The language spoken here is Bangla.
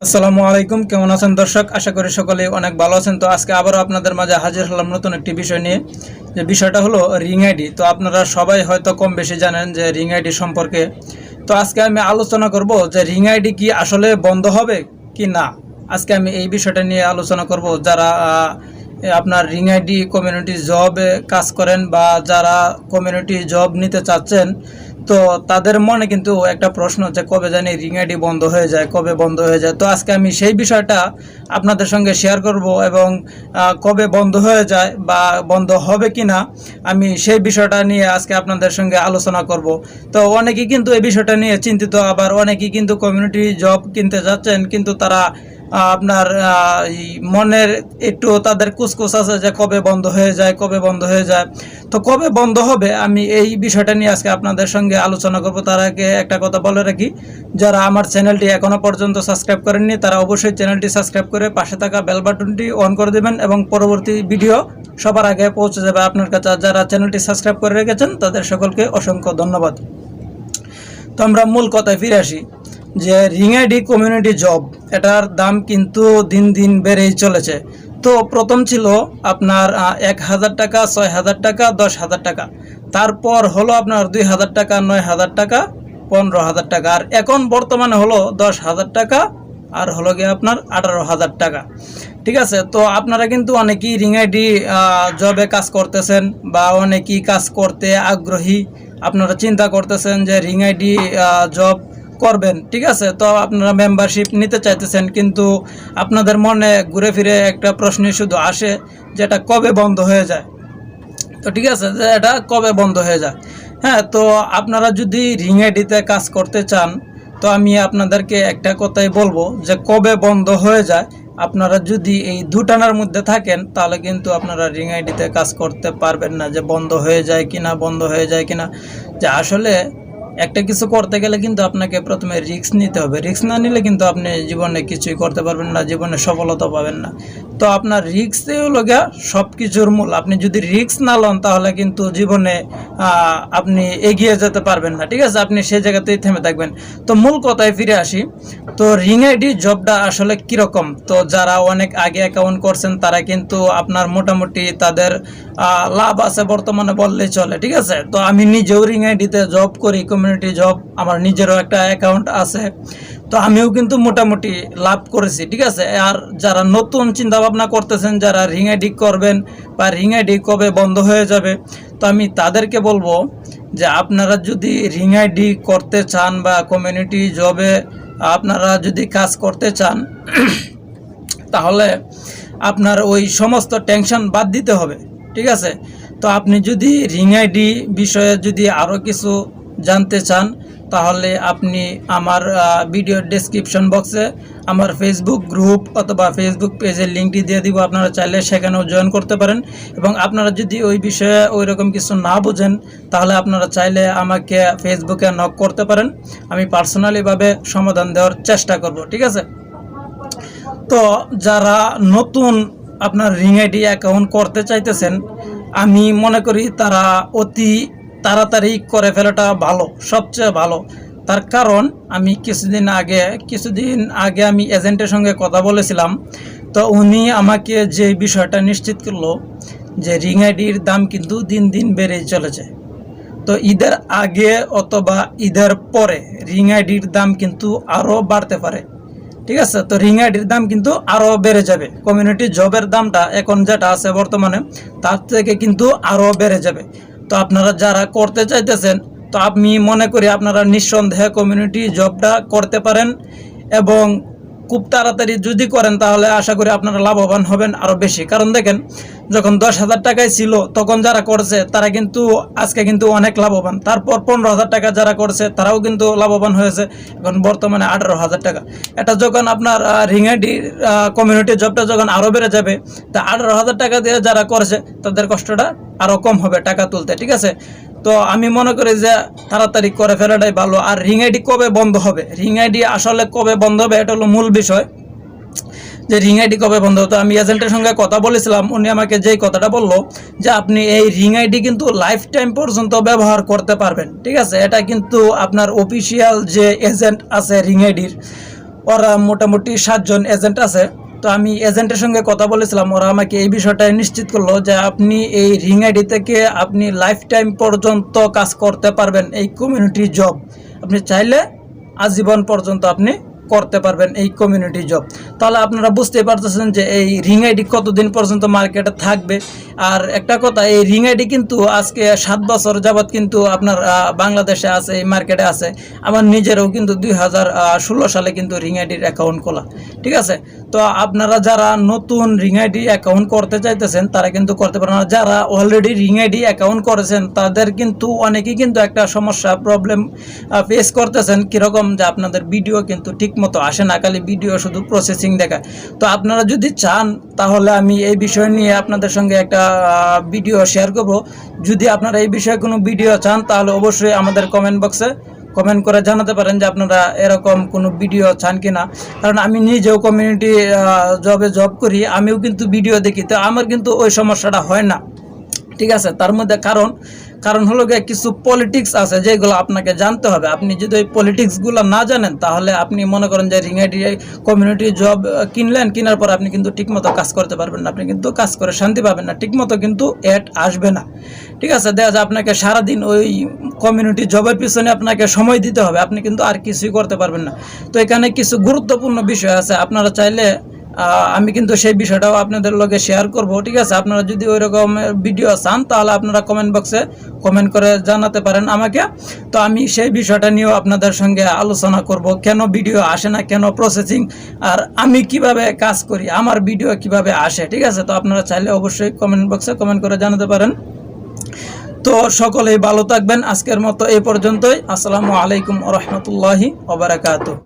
আসসালামু আলাইকুম, কেমন আছেন দর্শক? আশা করি সকলেই অনেক ভালো আছেন। তো আজকে আবারও আপনাদের মাঝে হাজির হলাম নতুন একটি বিষয় নিয়ে। যে বিষয়টা হলো রিং আইডি। তো আপনারা সবাই হয়তো কম বেশি জানেন যে রিং আইডি সম্পর্কে। তো আজকে আমি আলোচনা করব যে রিং আইডি কি আসলে বন্ধ হবে কি না। আজকে আমি এই বিষয়টা নিয়ে আলোচনা করব। যারা আপনার রিং আইডি কমিউনিটি জবে কাজ করেন বা যারা কমিউনিটি জব নিতে চাচ্ছেন, তো তাদের মনে কিন্তু একটা প্রশ্ন যে কবে জানি রিং আইডি বন্ধ হয়ে যায়, কবে বন্ধ হয়ে যায়। তো আজকে আমি সেই বিষয়টা আপনাদের সঙ্গে শেয়ার করব এবং কবে বন্ধ হয়ে যায় বা বন্ধ হবে কি না, আমি সেই বিষয়টা নিয়ে আজকে আপনাদের সঙ্গে আলোচনা করব। তো অনেকেই কিন্তু এই বিষয়টা নিয়ে চিন্তিত, আবার অনেকেই কিন্তু কমিউনিটি জব কিনতে যাচ্ছেন, কিন্তু তারা আপনার মনের একটু তাদের কুসকুস আছে যে কবে বন্ধ হয়ে যায়, কবে বন্ধ হয়ে যায়। তো কবে বন্ধ হবে আমি এই বিষয়টা নিয়ে আজকে আপনাদের সঙ্গে আলোচনা করব। তার আগে একটা কথা বলে রাখি, যারা আমার চ্যানেলটি এখনও পর্যন্ত সাবস্ক্রাইব করেননি তারা অবশ্যই চ্যানেলটি সাবস্ক্রাইব করে পাশে থাকা বেল বাটনটি অন করে দেবেন এবং পরবর্তী ভিডিও সবার আগে পৌঁছে যাবে আপনার কাছে। যারা চ্যানেলটি সাবস্ক্রাইব করে রেখেছেন তাদের সকলকে অসংখ্য ধন্যবাদ। তো আমরা মূল কথায় ফিরে আসি যে রিং আইডি কমিউনিটি জব, এটার দাম কিন্তু দিন দিন বেড়েই চলেছে। তো প্রথম ছিল আপনার 1000 টাকা, 6000 টাকা, 10,000 টাকা, তারপর হলো আপনার 2000 টাকা, 9000 টাকা, 15,000 টাকা, আর এখন বর্তমানে হলো 10,000 টাকা আর হলো গিয়ে আপনার 18,000 টাকা। ঠিক আছে, তো আপনারা কিন্তু অনেকেই রিং আইডি জবে কাজ করতেছেন বা অনেকেই কাজ করতে আগ্রহী। আপনারা চিন্তা করতেছেন যে রিং আইডি জব করবেন, ঠিক আছে, তো আপনারা মেম্বারশিপ নিতে চাইতেছেন, কিন্তু আপনাদের মনে ঘুরে ফিরে একটা প্রশ্নই শুধু আসে যে এটা কবে বন্ধ হয়ে যায়। তো ঠিক আছে, যে এটা কবে বন্ধ হয়ে যায়। হ্যাঁ, তো আপনারা যদি রিং আইডিতে কাজ করতে চান তো আমি আপনাদেরকে একটা কথাই বলবো যে কবে বন্ধ হয়ে যায়, আপনারা যদি এই দুটানার মধ্যে থাকেন তাহলে কিন্তু আপনারা রিং আইডিতে কাজ করতে পারবেন না। যে বন্ধ হয়ে যায় কিনা, বন্ধ হয়ে যায় কিনা, যে আসলে একটা কিছু করতে গেলে কিন্তু আপনাকে প্রথমে রিস্ক নিতে হবে। রিস্ক না নিলে কিন্তু আপনি জীবনে কিছুই করতে পারবেন না, জীবনে সফলতা পাবেন না। তো আপনার রিস্কই হলো গিয়া সব কিছুর মূল। আপনি যদি রিস্ক না লন তাহলে কিন্তু জীবনে আপনি এগিয়ে যেতে পারবেন না, ঠিক আছে, আপনি সেই জায়গাতেই থেমে থাকবেন। তো মূল কথায় ফিরে আসি। তো রিং আইডি জবটা আসলে কীরকম, তো যারা অনেক আগে অ্যাকাউন্ট করছেন তারা কিন্তু আপনার মোটামুটি তাদের লাভ আছে বর্তমানে বললেই চলে, ঠিক আছে। তো আমি নিজেও রিং আইডিতে জব করি, কমিউনিটি জব, আমার নিজেরও একটা অ্যাকাউন্ট আছে। তো আমিও কিন্তু মোটামুটি লাভ করেছি, ঠিক আছে। আর যারা নতুন চিন্তাভাবনা করতেছেন, যারা রিং আইডি করবেন বা রিং আইডি কবে বন্ধ হয়ে যাবে, তো আমি তাদেরকে বলবো যে আপনারা যদি রিং আইডি করতে চান বা কমিউনিটি জবে আপনারা যদি কাজ করতে চান তাহলে আপনার ওই সমস্ত টেনশন বাদ দিতে হবে, ঠিক আছে। তো আপনি যদি রিং আইডি বিষয়ে যদি আরও কিছু জানতে চান তাহলে আপনি আমার ভিডিও ডেসক্রিপশন বক্সে আমার ফেসবুক গ্রুপ অথবা ফেসবুক পেজের লিঙ্কটি দিয়ে দিব, আপনারা চাইলে সেখানেও জয়েন করতে পারেন। এবং আপনারা যদি ওই বিষয়ে ওই রকম কিছু না বোঝেন তাহলে আপনারা চাইলে আমাকে ফেসবুকে নক করতে পারেন, আমি পার্সোনালিভাবে সমাধান দেওয়ার চেষ্টা করব, ঠিক আছে। তো যারা নতুন আপনার রিং আইডি অ্যাকাউন্ট করতে চাইতেছেন আমি মনে করি তারা অতি তাড়াতাড়ি করে ফেলাটা ভালো, সবচেয়ে ভালো। তার কারণ আমি কিছুদিন আগে আমি এজেন্টের সঙ্গে কথা বলেছিলাম। তো উনি আমাকে যে বিষয়টা নিশ্চিত করলো যে রিং আইডির দাম কিন্তু দিন দিন বেড়েই চলেছে। তো ঈদের আগে অথবা ঈদের পরে রিং আইডির দাম কিন্তু আরও বাড়তে পারে, ঠিক আছে। তো রিং আইডির দাম কিন্তু আরও বেড়ে যাবে। কমিউনিটি জবের দামটা এখন যেটা আছে বর্তমানে তার থেকে কিন্তু আরও বেড়ে যাবে। তো আপনারা যারা করতে চাইতেছেন তো আমি মনে করি আপনারা নিঃসন্দেহে কমিউনিটি জবটা করতে পারেন, এবং খুব তাড়াতাড়ি যদি করেন তাহলে আশা করি আপনারা লাভবান হবেন আরও বেশি। কারণ দেখেন, যখন 10,000 টাকায় ছিল তখন যারা করছে তারা কিন্তু আজকে কিন্তু অনেক লাভবান। তারপর 15,000 টাকা যারা করছে তারাও কিন্তু লাভবান হয়েছে, এখন বর্তমানে 18,000 টাকা। এটা যখন আপনার রিং আইডি কমিউনিটি জবটা যখন আরও বেড়ে যাবে, তা 18,000 টাকা দিয়ে যারা করছে তাদের কষ্টটা আরও কম হবে টাকা তুলতে, ঠিক আছে। তো আমি মনে করি যে তাড়াতাড়ি করে ফেলাটাই ভালো। আর রিং আইডি কবে বন্ধ হবে, রিং আইডি আসলে কবে বন্ধ হবে এটা হলো মূল বিষয়, যে রিং আইডি কবে বন্ধ হতো। আমি এজেন্টের সঙ্গে কথা বলেছিলাম, উনি আমাকে যেই কথাটা বললো যে আপনি এই রিং আইডি কিন্তু লাইফ টাইম পর্যন্ত ব্যবহার করতে পারবেন, ঠিক আছে। এটা কিন্তু আপনার অফিসিয়াল যে এজেন্ট আছে রিং আইডির ওরা মোটামুটি 7 জন এজেন্ট আছে। তো আমি এজেন্টের সঙ্গে কথা বলেছিলাম, ওরা আমাকে এই বিষয়টা নিশ্চিত করলো যে আপনি এই রিং আইডি থেকে আপনি লাইফ টাইম পর্যন্ত কাজ করতে পারবেন। এই কমিউনিটি জব আপনি চাইলে আজীবন পর্যন্ত আপনি করতে পারবেন এই কমিউনিটি জব। তাহলে আপনারা বুঝতে পারতেছেন যে এই রিং আইডি কতদিন পর্যন্ত মার্কেটে থাকবে। আর একটা কথা, এই রিং আইডি কিন্তু আজকে 7 বছর যাবৎ কিন্তু আপনার বাংলাদেশে আছে, এই মার্কেটে আছে। আমার নিজেরও কিন্তু 2016 সালে কিন্তু রিং আইডির অ্যাকাউন্ট খোলা, ঠিক আছে। তো আপনারা যারা নতুন রিং আইডি অ্যাকাউন্ট করতে চাইতেছেন তারা কিন্তু করতে পারেন। আর যারা অলরেডি রিং আইডি অ্যাকাউন্ট করেছেন তাদের কিন্তু অনেকেই কিন্তু একটা সমস্যা প্রবলেম ফেস করতেছেন, কীরকম যে আপনাদের ভিডিও কিন্তু ঠিক মতো আসে না, খালি ভিডিও শুধু প্রসেসিং দেখায়। তো আপনারা যদি চান তাহলে আমি এই বিষয় নিয়ে আপনাদের সঙ্গে একটা ভিডিও শেয়ার করব। যদি আপনারা এই বিষয়ে কোনো ভিডিও চান তাহলে অবশ্যই আমাদের কমেন্ট বক্সে কমেন্ট করে জানাতে পারেন যে আপনারা এরকম কোনো ভিডিও চান কিনা। কারণ আমি নিজেও কমিউনিটি জব করি, আমিও কিন্তু ভিডিও দেখি, তো আমার কিন্তু ওই সমস্যাটা হয় না, ঠিক আছে। তার মধ্যে কারণ হলো গিয়ে কিছু পলিটিক্স আছে যেগুলো আপনাকে জানতে হবে। আপনি যদি ওই পলিটিক্সগুলো না জানেন তাহলে আপনি মনে করেন যে রিং আইডি কমিউনিটি জব কেনার পর আপনি কিন্তু ঠিকমতো কাজ করতে পারবেন না, আপনি কিন্তু কাজ করে শান্তি পাবেন না, ঠিকমতো কিন্তু অ্যাড আসবে না, ঠিক আছে। দেখা যায় আপনাকে সারাদিন ওই কমিউনিটি জবের পিছনে আপনাকে সময় দিতে হবে, আপনি কিন্তু আর কিছুই করতে পারবেন না। তো এখানে কিছু গুরুত্বপূর্ণ বিষয় আছে, আপনারা চাইলে আমি কিন্তু সেই বিষয়টাও আপনাদের লগে শেয়ার করব, ঠিক আছে। আপনারা যদি ওই রকম ভিডিও চান তাহলে আপনারা কমেন্ট বক্সে কমেন্ট করে জানাতে পারেন আমাকে। তো আমি সেই বিষয়টা নিয়েও আপনাদের সঙ্গে আলোচনা করব, কেন ভিডিও আসে না, কেন প্রসেসিং, আর আমি কিভাবে কাজ করি, আমার ভিডিও কিভাবে আসে, ঠিক আছে। তো আপনারা চাইলে অবশ্যই কমেন্ট বক্সে কমেন্ট করে জানাতে পারেন। তো সকলেই ভালো থাকবেন। আজকের মতো এই পর্যন্তই। আসসালামু আলাইকুম ওয়া রাহমাতুল্লাহি ওয়া বারাকাতুহু।